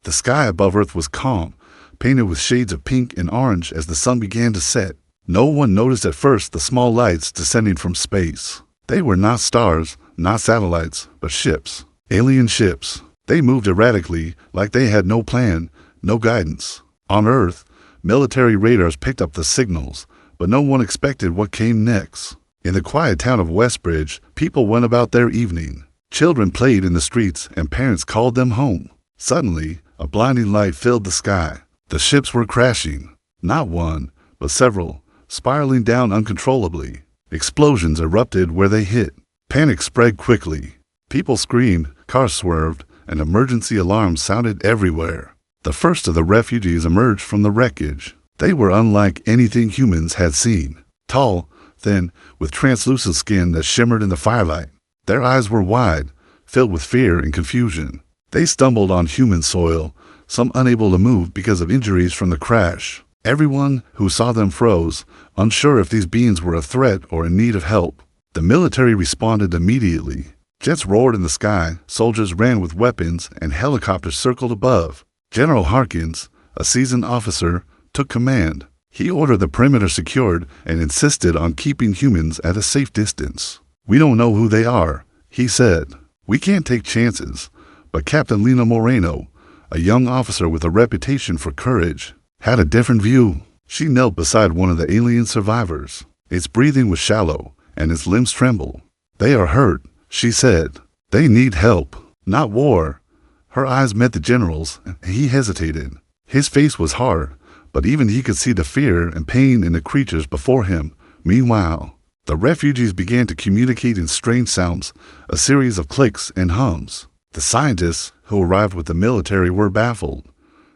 The sky above Earth was calm, painted with shades of pink and orange as the sun began to set. No one noticed at first the small lights descending from space. They were not stars, not satellites, but ships. Alien ships. They moved erratically, like they had no plan, no guidance. On Earth, military radars picked up the signals, but no one expected what came next. In the quiet town of Westbridge, people went about their evening. Children played in the streets and parents called them home. Suddenly, a blinding light filled the sky. The ships were crashing. Not one, but several, spiraling down uncontrollably. Explosions erupted where they hit. Panic spread quickly. People screamed, cars swerved, and emergency alarms sounded everywhere. The first of the refugees emerged from the wreckage. They were unlike anything humans had seen. Tall, thin, with translucent skin that shimmered in the firelight. Their eyes were wide, filled with fear and confusion. They stumbled on human soil, some unable to move because of injuries from the crash. Everyone who saw them froze, unsure if these beings were a threat or in need of help. The military responded immediately. Jets roared in the sky, soldiers ran with weapons, and helicopters circled above. General Harkins, a seasoned officer, took command. He ordered the perimeter secured and insisted on keeping humans at a safe distance. "We don't know who they are," he said. "We can't take chances." But Captain Lena Moreno, a young officer with a reputation for courage, had a different view. She knelt beside one of the alien survivors. Its breathing was shallow, and its limbs trembled. "They are hurt," she said. "They need help, not war." Her eyes met the general's, and he hesitated. His face was hard, but even he could see the fear and pain in the creatures before him. Meanwhile, the refugees began to communicate in strange sounds, a series of clicks and hums. The scientists who arrived with the military were baffled.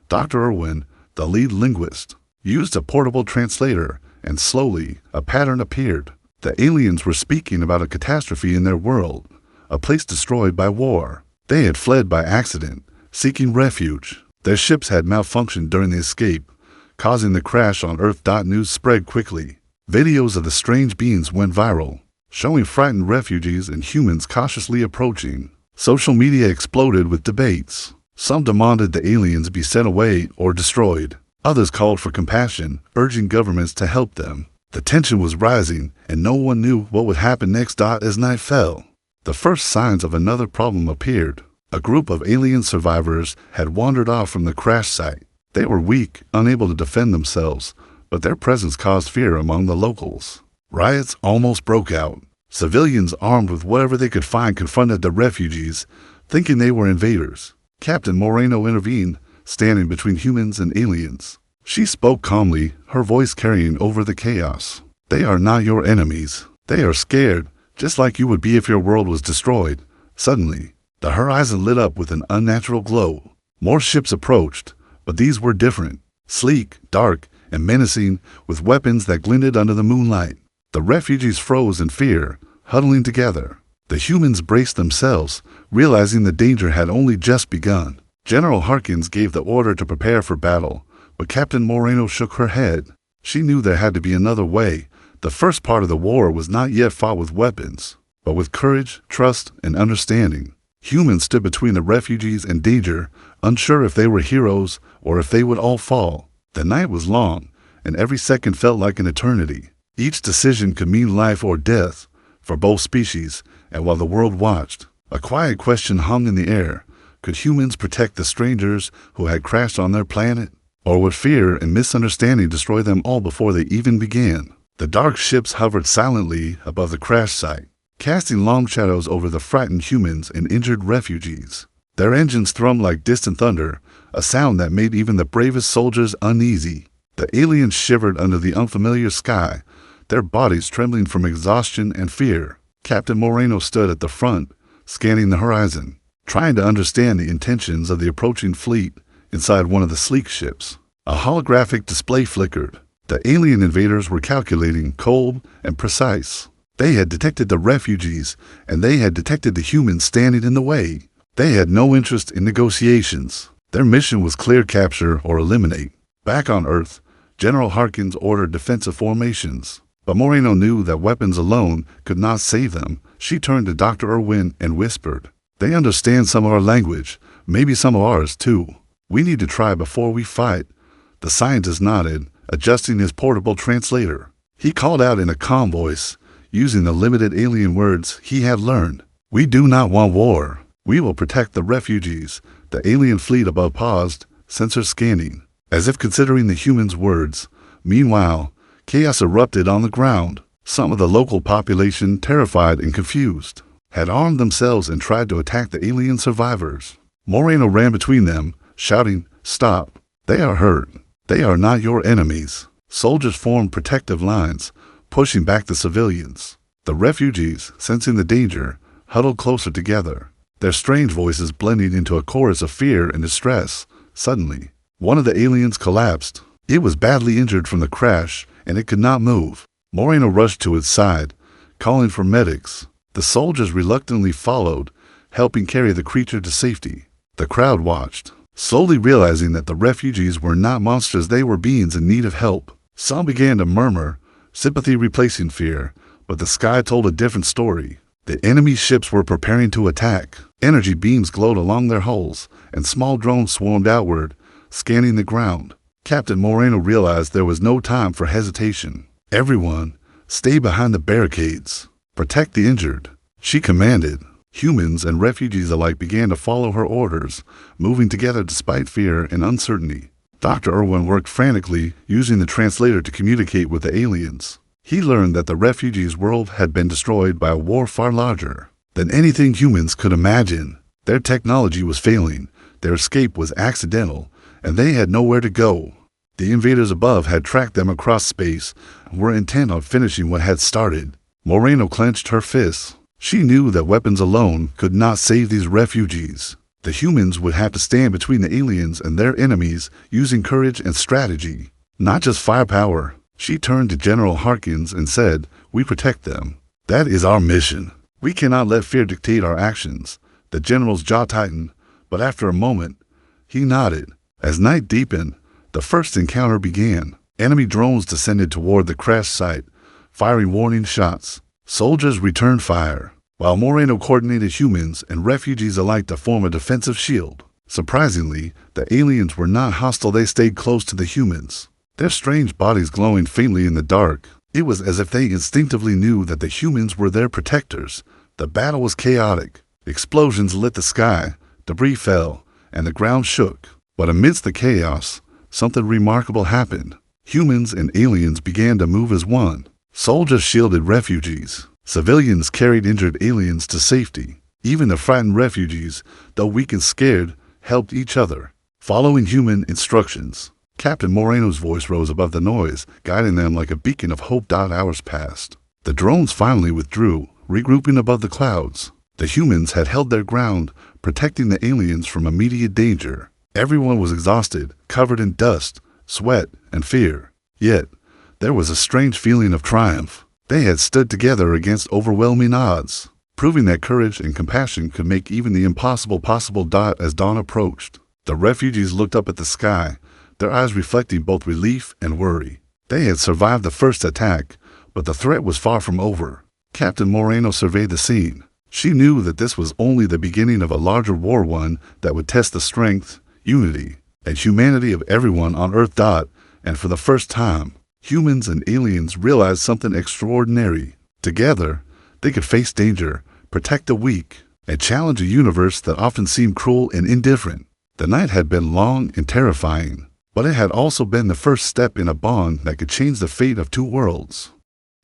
Dr. Irwin, the lead linguist, used a portable translator, and slowly a pattern appeared. The aliens were speaking about a catastrophe in their world, a place destroyed by war. They had fled by accident, seeking refuge. Their ships had malfunctioned during the escape, causing the crash on Earth. News spread quickly. Videos of the strange beings went viral, showing frightened refugees and humans cautiously approaching. Social media exploded with debates. Some demanded the aliens be sent away or destroyed. Others called for compassion, urging governments to help them. The tension was rising, and no one knew what would happen next. As night fell, the first signs of another problem appeared. A group of alien survivors had wandered off from the crash site. They were weak, unable to defend themselves, but their presence caused fear among the locals. Riots almost broke out. Civilians armed with whatever they could find confronted the refugees, thinking they were invaders. Captain Moreno intervened, standing between humans and aliens. She spoke calmly, her voice carrying over the chaos. "They are not your enemies. They are scared, just like you would be if your world was destroyed." Suddenly, the horizon lit up with an unnatural glow. More ships approached, but these were different. Sleek, dark, and menacing, with weapons that glinted under the moonlight. The refugees froze in fear, huddling together. The humans braced themselves, realizing the danger had only just begun. General Harkins gave the order to prepare for battle, but Captain Moreno shook her head. She knew there had to be another way. The first part of the war was not yet fought with weapons, but with courage, trust, and understanding. Humans stood between the refugees and danger, unsure if they were heroes or if they would all fall. The night was long, and every second felt like an eternity. Each decision could mean life or death for both species, and while the world watched, a quiet question hung in the air. Could humans protect the strangers who had crashed on their planet? Or would fear and misunderstanding destroy them all before they even began? The dark ships hovered silently above the crash site, casting long shadows over the frightened humans and injured refugees. Their engines thrummed like distant thunder, a sound that made even the bravest soldiers uneasy. The aliens shivered under the unfamiliar sky, their bodies trembling from exhaustion and fear. Captain Moreno stood at the front, scanning the horizon, trying to understand the intentions of the approaching fleet. Inside one of the sleek ships, a holographic display flickered. The alien invaders were calculating, cold and precise. They had detected the refugees, and they had detected the humans standing in the way. They had no interest in negotiations. Their mission was clear capture or eliminate. Back on Earth, General Harkins ordered defensive formations. But Moreno knew that weapons alone could not save them. She turned to Dr. Irwin and whispered, "They understand some of our language, maybe some of ours too. We need to try before we fight. The scientist nodded, adjusting his portable translator. He called out in a calm voice, using the limited alien words he had learned. We do not want war. We will protect the refugees. The alien fleet above paused, sensor scanning, as if considering the humans' words. Meanwhile, chaos erupted on the ground. Some of the local population, terrified and confused, had armed themselves and tried to attack the alien survivors. Moreno ran between them, shouting, "Stop! They are hurt. They are not your enemies." Soldiers formed protective lines, pushing back the civilians. The refugees, sensing the danger, huddled closer together, their strange voices blending into a chorus of fear and distress. Suddenly, one of the aliens collapsed. It was badly injured from the crash, and it could not move. Moreno rushed to its side, calling for medics. The soldiers reluctantly followed, helping carry the creature to safety. The crowd watched, slowly realizing that the refugees were not monsters, they were beings in need of help. Some began to murmur, sympathy replacing fear, but the sky told a different story. The enemy ships were preparing to attack. Energy beams glowed along their hulls, and small drones swarmed outward, scanning the ground. Captain Moreno realized there was no time for hesitation. "Everyone, stay behind the barricades. Protect the injured," she commanded. Humans and refugees alike began to follow her orders, moving together despite fear and uncertainty. Dr. Irwin worked frantically, using the translator to communicate with the aliens. He learned that the refugees' world had been destroyed by a war far larger than anything humans could imagine. Their technology was failing, their escape was accidental, and they had nowhere to go. The invaders above had tracked them across space and were intent on finishing what had started. Moreno clenched her fists. She knew that weapons alone could not save these refugees. The humans would have to stand between the aliens and their enemies, using courage and strategy, not just firepower. She turned to General Harkins and said, "We protect them. That is our mission. We cannot let fear dictate our actions." The general's jaw tightened, but after a moment, he nodded. As night deepened, the first encounter began. Enemy drones descended toward the crash site, firing warning shots. Soldiers returned fire, while Moreno coordinated humans and refugees alike to form a defensive shield. Surprisingly, the aliens were not hostile, they stayed close to the humans, their strange bodies glowing faintly in the dark. It was as if they instinctively knew that the humans were their protectors. The battle was chaotic. Explosions lit the sky, debris fell, and the ground shook. But amidst the chaos, something remarkable happened. Humans and aliens began to move as one. Soldiers shielded refugees. Civilians carried injured aliens to safety. Even the frightened refugees, though weak and scared, helped each other, following human instructions. Captain Moreno's voice rose above the noise, guiding them like a beacon of hope. Hours passed. The drones finally withdrew, regrouping above the clouds. The humans had held their ground, protecting the aliens from immediate danger. Everyone was exhausted, covered in dust, sweat, and fear. Yet, there was a strange feeling of triumph. They had stood together against overwhelming odds, proving that courage and compassion could make even the impossible possible. As dawn approached, the refugees looked up at the sky, their eyes reflecting both relief and worry. They had survived the first attack, but the threat was far from over. Captain Moreno surveyed the scene. She knew that this was only the beginning of a larger war, one that would test the strength, unity, and humanity of everyone on Earth. And for the first time, humans and aliens realized something extraordinary. Together, they could face danger, protect the weak, and challenge a universe that often seemed cruel and indifferent. The night had been long and terrifying, but it had also been the first step in a bond that could change the fate of two worlds.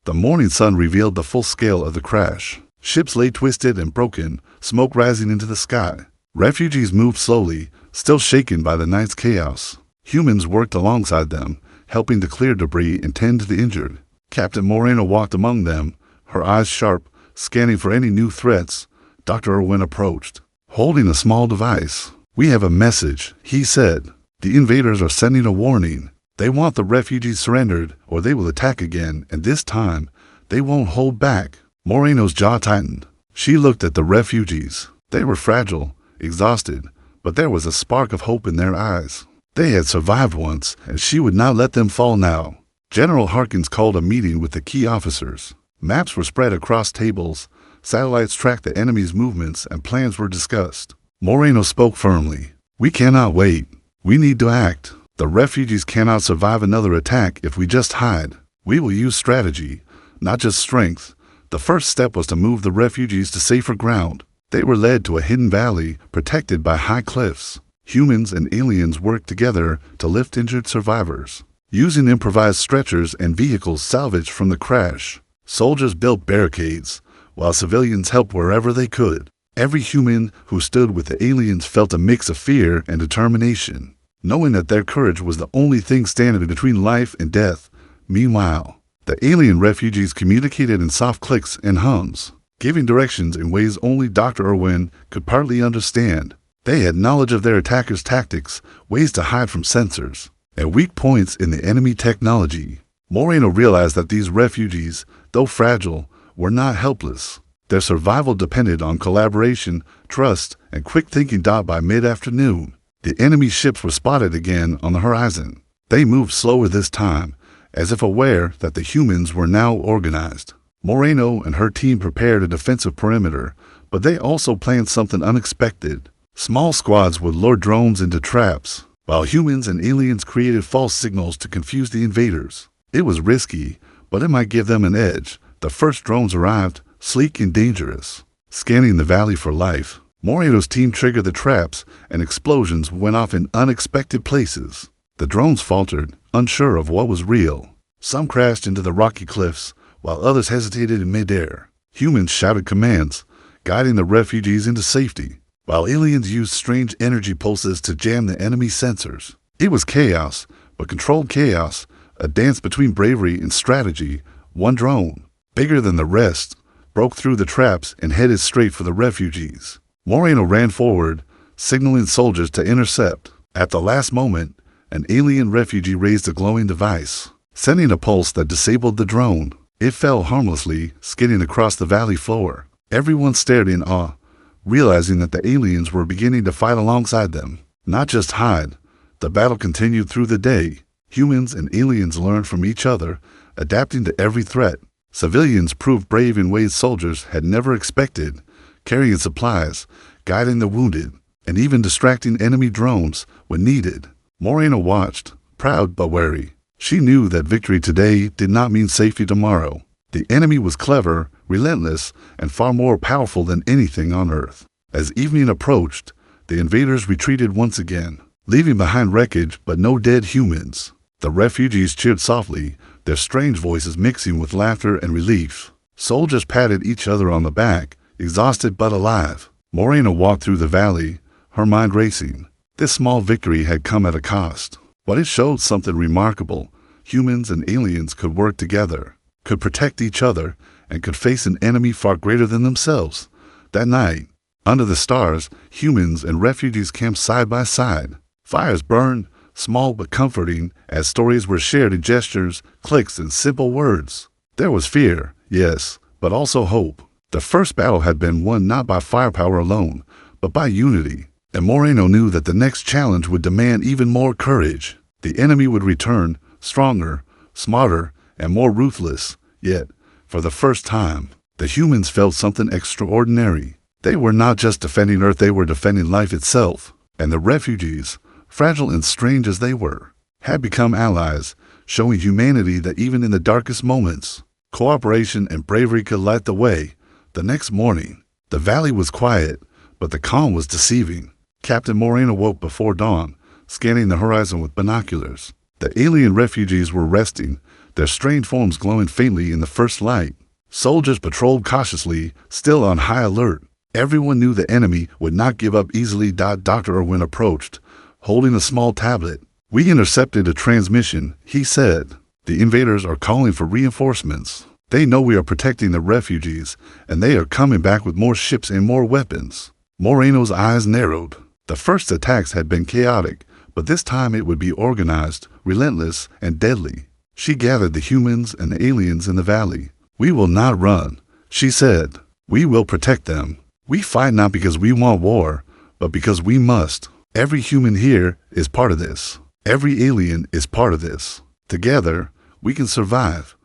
The morning sun revealed the full scale of the crash. Ships lay twisted and broken, smoke rising into the sky. Refugees moved slowly, still shaken by the night's chaos. Humans worked alongside them, helping to clear debris and tend to the injured. Captain Moreno walked among them, her eyes sharp, scanning for any new threats. Dr. Irwin approached, holding a small device. "We have a message," he said. "The invaders are sending a warning. They want the refugees surrendered, or they will attack again, and this time, they won't hold back." Moreno's jaw tightened. She looked at the refugees. They were fragile, exhausted, but there was a spark of hope in their eyes. They had survived once, and she would not let them fall now. General Harkins called a meeting with the key officers. Maps were spread across tables, satellites tracked the enemy's movements, and plans were discussed. Moreno spoke firmly. "We cannot wait. We need to act. The refugees cannot survive another attack if we just hide. We will use strategy, not just strength. The first step was to move the refugees to safer ground. They were led to a hidden valley protected by high cliffs. Humans and aliens worked together to lift injured survivors, using improvised stretchers and vehicles salvaged from the crash. Soldiers built barricades, while civilians helped wherever they could. Every human who stood with the aliens felt a mix of fear and determination, knowing that their courage was the only thing standing between life and death. Meanwhile, the alien refugees communicated in soft clicks and hums, giving directions in ways only Dr. Irwin could partly understand. They had knowledge of their attackers' tactics, ways to hide from sensors, and weak points in the enemy technology. Moreno realized that these refugees, though fragile, were not helpless. Their survival depended on collaboration, trust, and quick thinking. By mid-afternoon, the enemy ships were spotted again on the horizon. They moved slower this time, as if aware that the humans were now organized. Moreno and her team prepared a defensive perimeter, but they also planned something unexpected. Small squads would lure drones into traps, while humans and aliens created false signals to confuse the invaders. It was risky, but it might give them an edge. The first drones arrived, sleek and dangerous, scanning the valley for life. Moreno's team triggered the traps, and explosions went off in unexpected places. The drones faltered, unsure of what was real. Some crashed into the rocky cliffs, while others hesitated in midair. Humans shouted commands, guiding the refugees into safety, while aliens used strange energy pulses to jam the enemy sensors. It was chaos, but controlled chaos, a dance between bravery and strategy. One drone, bigger than the rest, broke through the traps and headed straight for the refugees. Moreno ran forward, signaling soldiers to intercept. At the last moment, an alien refugee raised a glowing device, sending a pulse that disabled the drone. It fell harmlessly, skidding across the valley floor. Everyone stared in awe, realizing that the aliens were beginning to fight alongside them, not just hide. The battle continued through the day. Humans and aliens learned from each other, adapting to every threat. Civilians proved brave in ways soldiers had never expected, carrying supplies, guiding the wounded, and even distracting enemy drones when needed. Moreno watched, proud but wary. She knew that victory today did not mean safety tomorrow. The enemy was clever, relentless, and far more powerful than anything on Earth. As evening approached, the invaders retreated once again, leaving behind wreckage but no dead humans. The refugees cheered softly, their strange voices mixing with laughter and relief. Soldiers patted each other on the back, exhausted but alive. Moreno walked through the valley, her mind racing. This small victory had come at a cost, but it showed something remarkable. Humans and aliens could work together, could protect each other, and could face an enemy far greater than themselves. That night, under the stars, humans and refugees camped side by side. Fires burned, small but comforting, as stories were shared in gestures, clicks, and simple words. There was fear, yes, but also hope. The first battle had been won not by firepower alone, but by unity, and Moreno knew that the next challenge would demand even more courage. The enemy would return, stronger, smarter, and more ruthless. Yet, for the first time, the humans felt something extraordinary. They were not just defending Earth, they were defending life itself. And the refugees, fragile and strange as they were, had become allies, showing humanity that even in the darkest moments, cooperation and bravery could light the way. The next morning, the valley was quiet, but the calm was deceiving. Captain Moreno woke before dawn, scanning the horizon with binoculars. The alien refugees were resting, their strange forms glowing faintly in the first light. Soldiers patrolled cautiously, still on high alert. Everyone knew the enemy would not give up easily. Dr. Irwin approached, holding a small tablet. "We intercepted a transmission," he said. "The invaders are calling for reinforcements. They know we are protecting the refugees, and they are coming back with more ships and more weapons." Moreno's eyes narrowed. The first attacks had been chaotic, but this time it would be organized, relentless, and deadly. She gathered the humans and the aliens in the valley. "We will not run," she said. "We will protect them. We fight not because we want war, but because we must. Every human here is part of this. Every alien is part of this. Together, we can survive."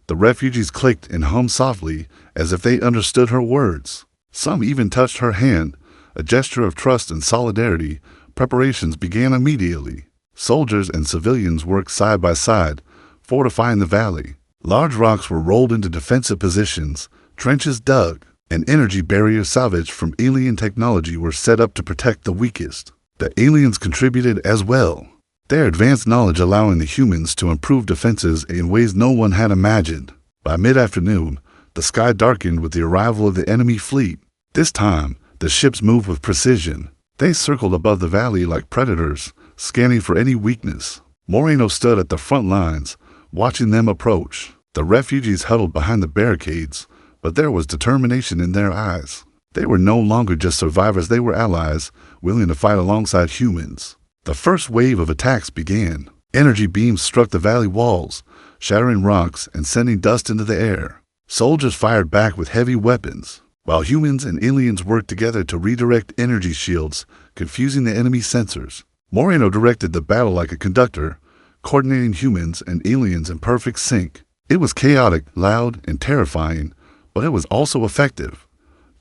The refugees clicked and hummed softly, as if they understood her words. Some even touched her hand, a gesture of trust and solidarity, Preparations began immediately. Soldiers and civilians worked side by side, fortifying the valley. Large rocks were rolled into defensive positions, trenches dug, and energy barriers salvaged from alien technology were set up to protect the weakest. The aliens contributed as well, their advanced knowledge allowing the humans to improve defenses in ways no one had imagined. By mid-afternoon, the sky darkened with the arrival of the enemy fleet. This time, the ships moved with precision. They circled above the valley like predators, scanning for any weakness. Moreno stood at the front lines, watching them approach. The refugees huddled behind the barricades, but there was determination in their eyes. They were no longer just survivors, they were allies, willing to fight alongside humans. The first wave of attacks began. Energy beams struck the valley walls, shattering rocks and sending dust into the air. Soldiers fired back with heavy weapons, while humans and aliens worked together to redirect energy shields, confusing the enemy sensors. Moreno directed the battle like a conductor, coordinating humans and aliens in perfect sync. It was chaotic, loud, and terrifying, but it was also effective.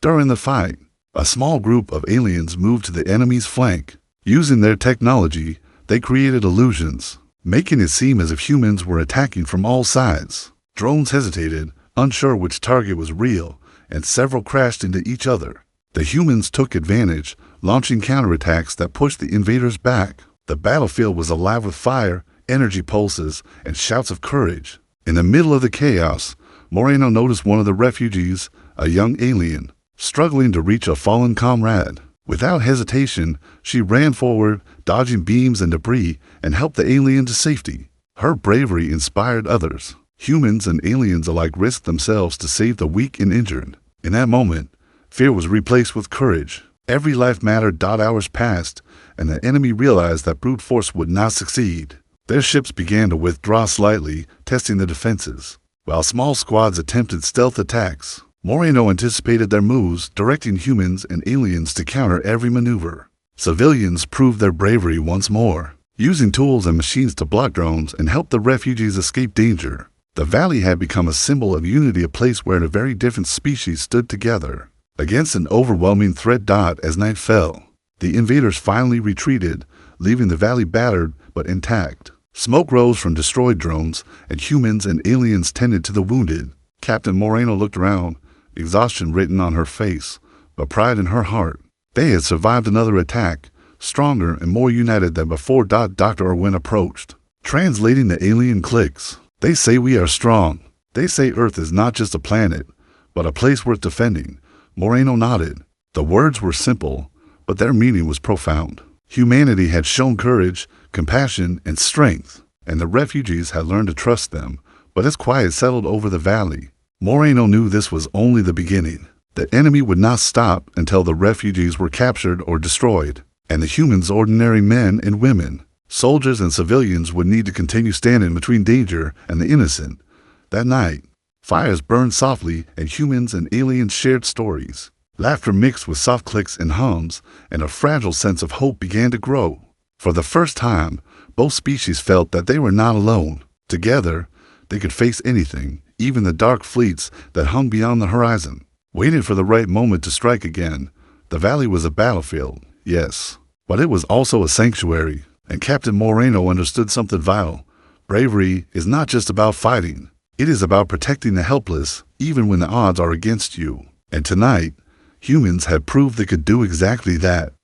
During the fight, a small group of aliens moved to the enemy's flank. Using their technology, they created illusions, making it seem as if humans were attacking from all sides. Drones hesitated, unsure which target was real, and several crashed into each other. The humans took advantage, launching counterattacks that pushed the invaders back. The battlefield was alive with fire, energy pulses, and shouts of courage. In the middle of the chaos, Moreno noticed one of the refugees, a young alien, struggling to reach a fallen comrade. Without hesitation, she ran forward, dodging beams and debris, and helped the alien to safety. Her bravery inspired others. Humans and aliens alike risked themselves to save the weak and injured. In that moment, fear was replaced with courage. Every life mattered. Hours passed, and the enemy realized that brute force would not succeed. Their ships began to withdraw slightly, testing the defenses, while small squads attempted stealth attacks. Moreno anticipated their moves, directing humans and aliens to counter every maneuver. Civilians proved their bravery once more, using tools and machines to block drones and help the refugees escape danger. The valley had become a symbol of unity, a place where the very different species stood together against an overwhelming threat. As night fell, the invaders finally retreated, leaving the valley battered but intact. Smoke rose from destroyed drones, and humans and aliens tended to the wounded. Captain Moreno looked around, exhaustion written on her face, but pride in her heart. They had survived another attack, stronger and more united than before. Dr. Irwin approached, translating the alien clicks. They say we are strong. They say Earth is not just a planet, but a place worth defending. Moreno nodded. The words were simple, but their meaning was profound. Humanity had shown courage, compassion, and strength, and the refugees had learned to trust them. But as quiet settled over the valley, Moreno knew this was only the beginning. The enemy would not stop until the refugees were captured or destroyed, and the humans, ordinary men and women, soldiers and civilians, would need to continue standing between danger and the innocent. That night, fires burned softly, and humans and aliens shared stories. Laughter mixed with soft clicks and hums, and a fragile sense of hope began to grow. For the first time, both species felt that they were not alone. Together, they could face anything, even the dark fleets that hung beyond the horizon, waiting for the right moment to strike again. The valley was a battlefield, yes, but it was also a sanctuary, and Captain Moreno understood something vital. Bravery is not just about fighting. It is about protecting the helpless, even when the odds are against you. And tonight, humans had proved they could do exactly that.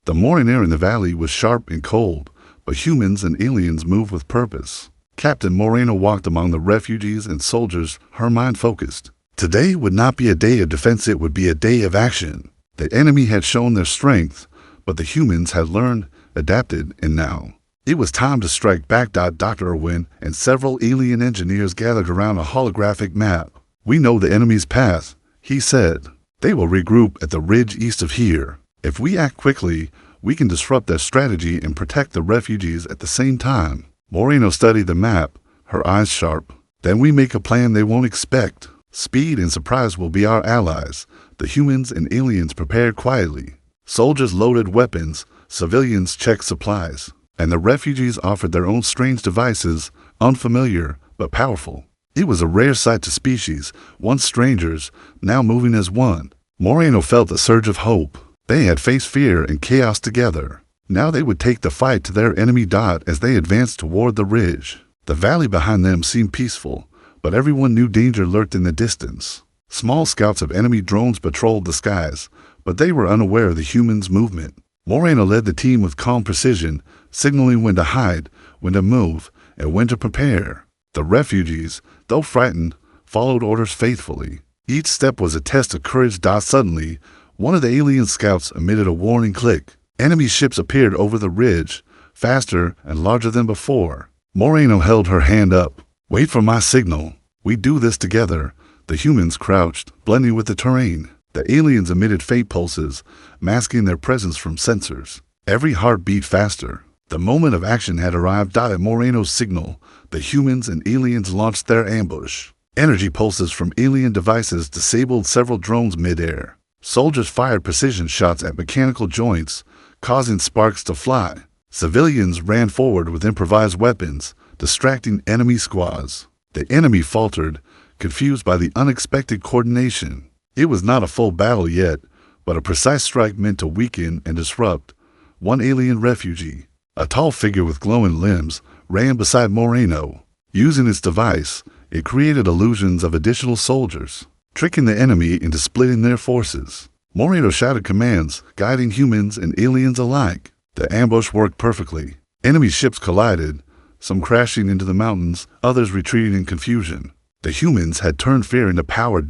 The morning air in the valley was sharp and cold, but humans and aliens moved with purpose. Captain Moreno walked among the refugees and soldiers, her mind focused. Today would not be a day of defense, it would be a day of action. The enemy had shown their strength, but the humans had learned, adapted, and now it was time to strike back. Dr. Irwin and several alien engineers gathered around a holographic map. We know the enemy's path, he said. They will regroup at the ridge east of here. If we act quickly, we can disrupt their strategy and protect the refugees at the same time. Moreno studied the map, her eyes sharp. Then we make a plan they won't expect. Speed and surprise will be our allies. The humans and aliens prepared quietly. Soldiers loaded weapons, civilians checked supplies, and the refugees offered their own strange devices, unfamiliar but powerful. It was a rare sight to species, once strangers, now moving as one. Moreno felt a surge of hope. They had faced fear and chaos together. Now they would take the fight to their enemy dot as they advanced toward the ridge. The valley behind them seemed peaceful, but everyone knew danger lurked in the distance. Small scouts of enemy drones patrolled the skies, but they were unaware of the humans' movement. Moreno led the team with calm precision, signaling when to hide, when to move, and when to prepare. The refugees, though frightened, followed orders faithfully. Each step was a test of courage. Suddenly, one of the alien scouts emitted a warning click. Enemy ships appeared over the ridge, faster and larger than before. Moreno held her hand up. "Wait for my signal. We do this together." The humans crouched, blending with the terrain. The aliens emitted faint pulses, masking their presence from sensors. Every heart beat faster. The moment of action had arrived. At Moreno's signal, the humans and aliens launched their ambush. Energy pulses from alien devices disabled several drones mid-air. Soldiers fired precision shots at mechanical joints, causing sparks to fly. Civilians ran forward with improvised weapons, distracting enemy squads. The enemy faltered, confused by the unexpected coordination. It was not a full battle yet, but a precise strike meant to weaken and disrupt. One alien refugee, a tall figure with glowing limbs, ran beside Moreno. Using its device, it created illusions of additional soldiers, tricking the enemy into splitting their forces. Moreno shouted commands, guiding humans and aliens alike. The ambush worked perfectly. Enemy ships collided, some crashing into the mountains, others retreating in confusion. The humans had turned fear into power.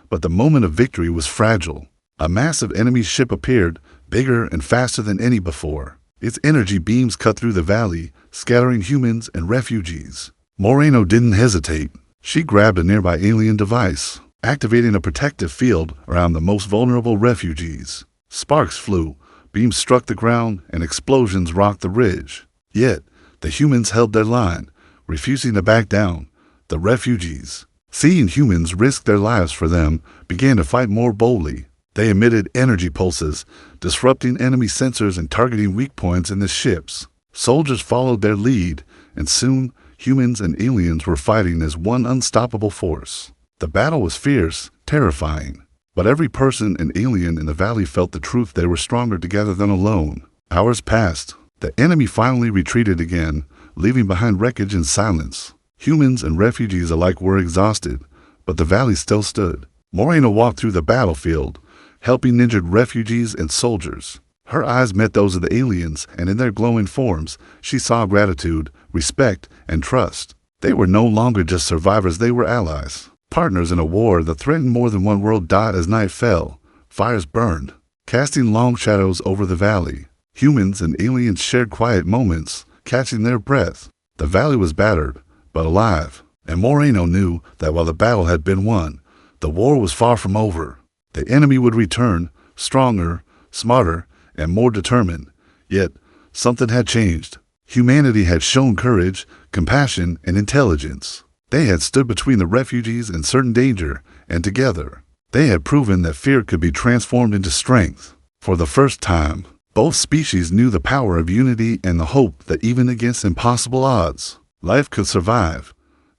But the moment of victory was fragile. A massive enemy ship appeared, bigger and faster than any before. Its energy beams cut through the valley, scattering humans and refugees. Moreno didn't hesitate. She grabbed a nearby alien device, activating a protective field around the most vulnerable refugees. Sparks flew, beams struck the ground, and explosions rocked the ridge. Yet, the humans held their line, refusing to back down. The refugees, seeing humans risk their lives for them, began to fight more boldly. They emitted energy pulses, disrupting enemy sensors and targeting weak points in the ships. Soldiers followed their lead, and soon humans and aliens were fighting as one unstoppable force. The battle was fierce, terrifying, but every person and alien in the valley felt the truth: they were stronger together than alone. Hours passed. The enemy finally retreated again, leaving behind wreckage and silence. Humans and refugees alike were exhausted, but the valley still stood. Moreno walked through the battlefield, helping injured refugees and soldiers. Her eyes met those of the aliens, and in their glowing forms, she saw gratitude, respect, and trust. They were no longer just survivors, they were allies, partners in a war that threatened more than one world. As night fell, fires burned, casting long shadows over the valley. Humans and aliens shared quiet moments, catching their breath. The valley was battered, but alive, and Moreno knew that while the battle had been won, the war was far from over. The enemy would return, stronger, smarter, and more determined. Yet, something had changed. Humanity had shown courage, compassion, and intelligence. They had stood between the refugees and certain danger, and together, they had proven that fear could be transformed into strength. For the first time, both species knew the power of unity and the hope that even against impossible odds, life could survive.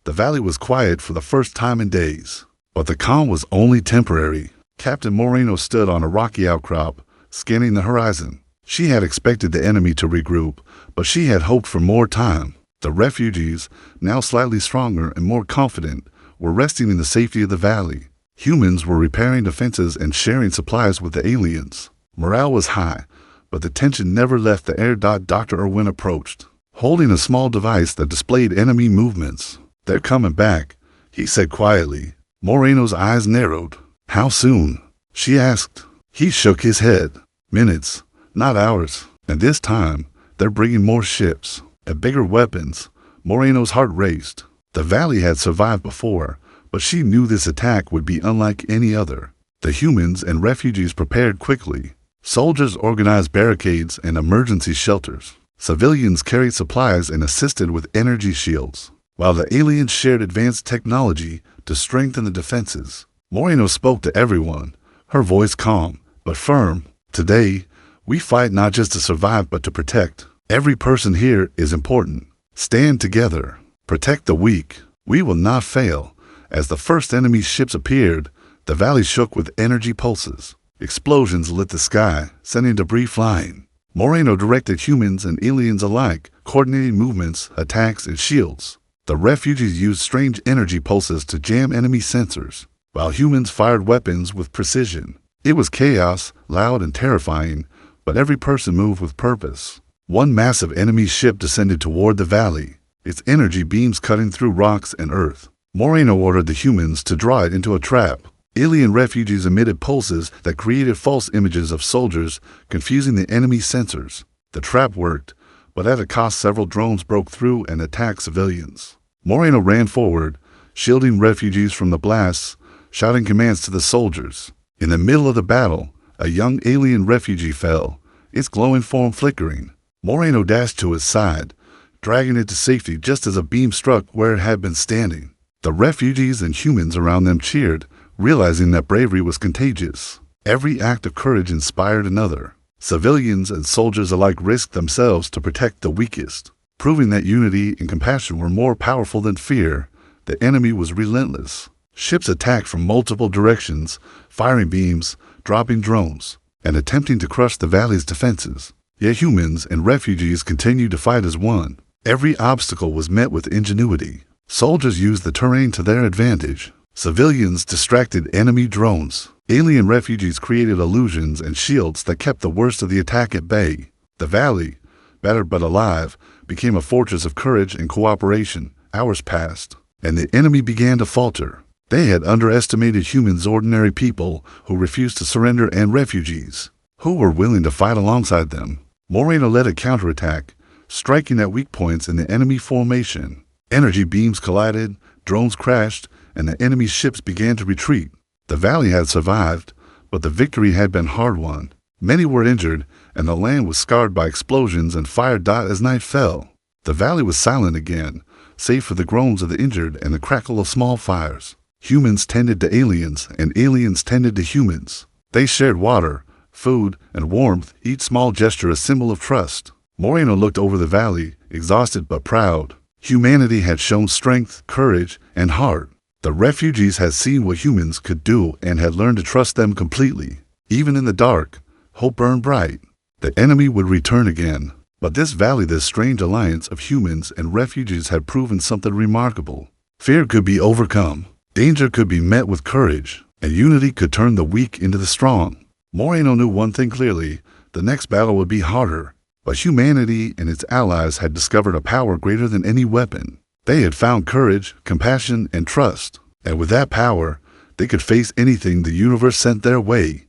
The valley was quiet for the first time in days, but the calm was only temporary. Captain Moreno stood on a rocky outcrop, scanning the horizon. She had expected the enemy to regroup, but she had hoped for more time. The refugees, now slightly stronger and more confident, were resting in the safety of the valley. Humans were repairing defenses and sharing supplies with the aliens. Morale was high, but the tension never left the air. Dr. Irwin approached, holding a small device that displayed enemy movements. "They're coming back," he said quietly. Moreno's eyes narrowed. "How soon?" she asked. He shook his head. "Minutes, not hours. And this time, they're bringing more ships and bigger weapons." Moreno's heart raced. The valley had survived before, but she knew this attack would be unlike any other. The humans and refugees prepared quickly. Soldiers organized barricades and emergency shelters. Civilians carried supplies and assisted with energy shields, while the aliens shared advanced technology to strengthen the defenses. Moreno spoke to everyone, her voice calm but firm. "Today, we fight not just to survive but to protect. Every person here is important. Stand together. Protect the weak. We will not fail." As the first enemy ships appeared, the valley shook with energy pulses. Explosions lit the sky, sending debris flying. Moreno directed humans and aliens alike, coordinating movements, attacks, and shields. The refugees used strange energy pulses to jam enemy sensors, while humans fired weapons with precision. It was chaos, loud and terrifying, but every person moved with purpose. One massive enemy ship descended toward the valley, its energy beams cutting through rocks and earth. Moreno ordered the humans to draw it into a trap. Alien refugees emitted pulses that created false images of soldiers, confusing the enemy sensors. The trap worked, but at a cost. Several drones broke through and attacked civilians. Moreno ran forward, shielding refugees from the blasts, shouting commands to the soldiers. In the middle of the battle, a young alien refugee fell, its glowing form flickering. Moreno dashed to his side, dragging it to safety just as a beam struck where it had been standing. The refugees and humans around them cheered, realizing that bravery was contagious. Every act of courage inspired another. Civilians and soldiers alike risked themselves to protect the weakest, proving that unity and compassion were more powerful than fear. The enemy was relentless. Ships attacked from multiple directions, firing beams, dropping drones, and attempting to crush the valley's defenses. Yet humans and refugees continued to fight as one. Every obstacle was met with ingenuity. Soldiers used the terrain to their advantage. Civilians distracted enemy drones. Alien refugees created illusions and shields that kept the worst of the attack at bay. The valley, battered but alive, became a fortress of courage and cooperation. Hours passed, and the enemy began to falter. They had underestimated humans, ordinary people who refused to surrender, and refugees who were willing to fight alongside them. Moreno led a counterattack, striking at weak points in the enemy formation. Energy beams collided, drones crashed, and the enemy ships began to retreat. The valley had survived, but the victory had been hard-won. Many were injured, and the land was scarred by explosions and fire. As night fell, the valley was silent again, save for the groans of the injured and the crackle of small fires. Humans tended to aliens, and aliens tended to humans. They shared water, food, and warmth, each small gesture a symbol of trust. Moreno looked over the valley, exhausted but proud. Humanity had shown strength, courage, and heart. The refugees had seen what humans could do and had learned to trust them completely. Even in the dark, hope burned bright. The enemy would return again. But this valley, this strange alliance of humans and refugees, had proven something remarkable. Fear could be overcome. Danger could be met with courage, and unity could turn the weak into the strong. Moreno knew one thing clearly: the next battle would be harder. But humanity and its allies had discovered a power greater than any weapon. They had found courage, compassion, and trust, and with that power, they could face anything the universe sent their way.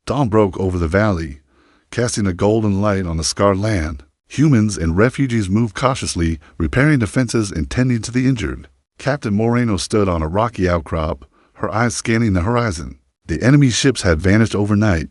Dawn broke over the valley, casting a golden light on the scarred land. Humans and refugees moved cautiously, repairing defenses and tending to the injured. Captain Moreno stood on a rocky outcrop, her eyes scanning the horizon. The enemy ships had vanished overnight,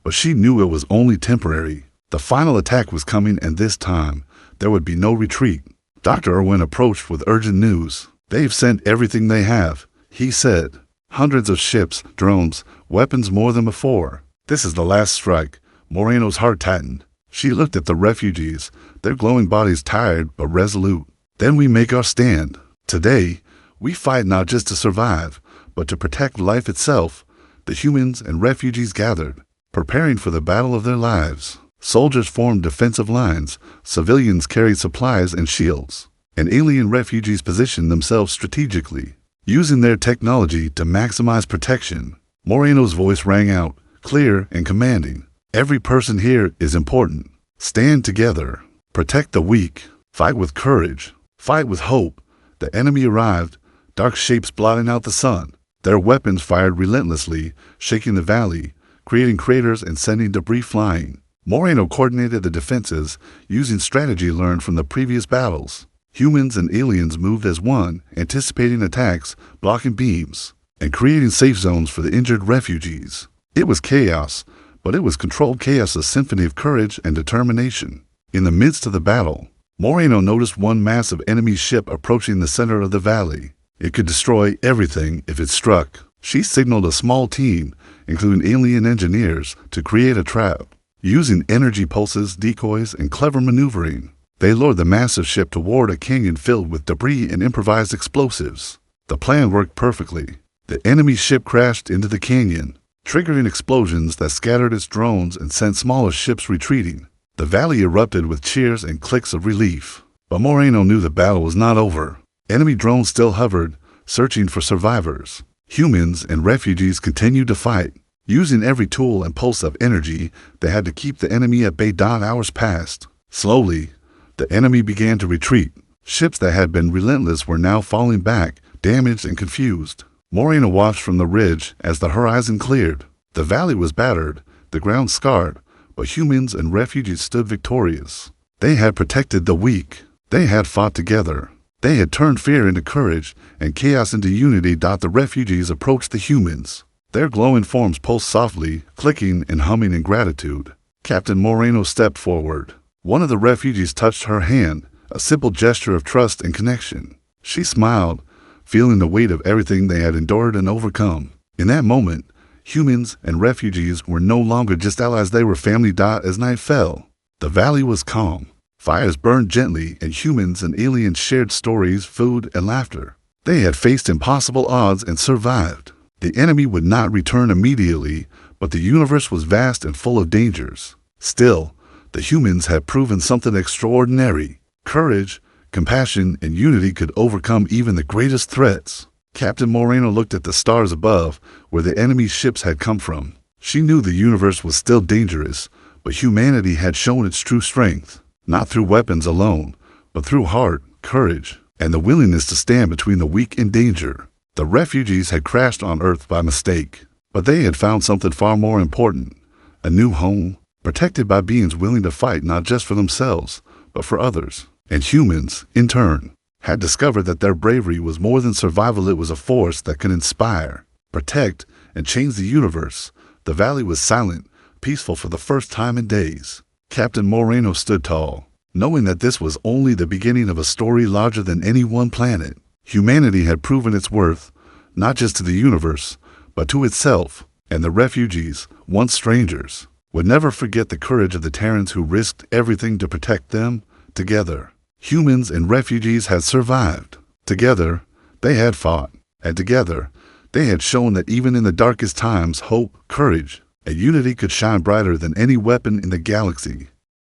but she knew it was only temporary. The final attack was coming, and this time, there would be no retreat. Dr. Irwin approached with urgent news. "They've sent everything they have," he said. "Hundreds of ships, drones, weapons, more than before. This is the last strike." Moreno's heart tightened. She looked at the refugees, their glowing bodies tired but resolute. "Then we make our stand. Today, we fight not just to survive, but to protect life itself." The humans and refugees gathered, preparing for the battle of their lives. Soldiers formed defensive lines, civilians carried supplies and shields, and alien refugees positioned themselves strategically, using their technology to maximize protection. Moreno's voice rang out, clear and commanding. "Every person here is important. Stand together. Protect the weak. Fight with courage. Fight with hope." The enemy arrived, dark shapes blotting out the sun. Their weapons fired relentlessly, shaking the valley, creating craters and sending debris flying. Moreno coordinated the defenses, using strategy learned from the previous battles. Humans and aliens moved as one, anticipating attacks, blocking beams, and creating safe zones for the injured refugees. It was chaos, but it was controlled chaos, a symphony of courage and determination. In the midst of the battle, Moreno noticed one massive enemy ship approaching the center of the valley. It could destroy everything if it struck. She signaled a small team, including alien engineers, to create a trap. Using energy pulses, decoys, and clever maneuvering, they lured the massive ship toward a canyon filled with debris and improvised explosives. The plan worked perfectly. The enemy ship crashed into the canyon, triggering explosions that scattered its drones and sent smaller ships retreating. The valley erupted with cheers and clicks of relief. But Moreno knew the battle was not over. Enemy drones still hovered, searching for survivors. Humans and refugees continued to fight. Using every tool and pulse of energy, they had to keep the enemy at bay. Hours passed. Slowly, the enemy began to retreat. Ships that had been relentless were now falling back, damaged and confused. Moreno watched from the ridge as the horizon cleared. The valley was battered, the ground scarred, but humans and refugees stood victorious. They had protected the weak. They had fought together. They had turned fear into courage and chaos into unity. The refugees approached the humans. Their glowing forms pulsed softly, clicking and humming in gratitude. Captain Moreno stepped forward. One of the refugees touched her hand, a simple gesture of trust and connection. She smiled, feeling the weight of everything they had endured and overcome. In that moment, humans and refugees were no longer just allies, they were family. As night fell, the valley was calm. Fires burned gently, and humans and aliens shared stories, food, and laughter. They had faced impossible odds and survived. The enemy would not return immediately, but the universe was vast and full of dangers. Still, the humans had proven something extraordinary. Courage, compassion, and unity could overcome even the greatest threats. Captain Moreno looked at the stars above, where the enemy's ships had come from. She knew the universe was still dangerous, but humanity had shown its true strength, not through weapons alone, but through heart, courage, and the willingness to stand between the weak and danger. The refugees had crashed on Earth by mistake, but they had found something far more important, a new home, protected by beings willing to fight not just for themselves, but for others. And humans, in turn, had discovered that their bravery was more than survival. It was a force that could inspire, protect, and change the universe. The valley was silent, peaceful for the first time in days. Captain Moreno stood tall, knowing that this was only the beginning of a story larger than any one planet. Humanity had proven its worth, not just to the universe, but to itself, and the refugees, once strangers, would never forget the courage of the Terrans who risked everything to protect them. Together, humans and refugees had survived. Together, they had fought, and together, they had shown that even in the darkest times, hope, courage, and unity could shine brighter than any weapon in the galaxy.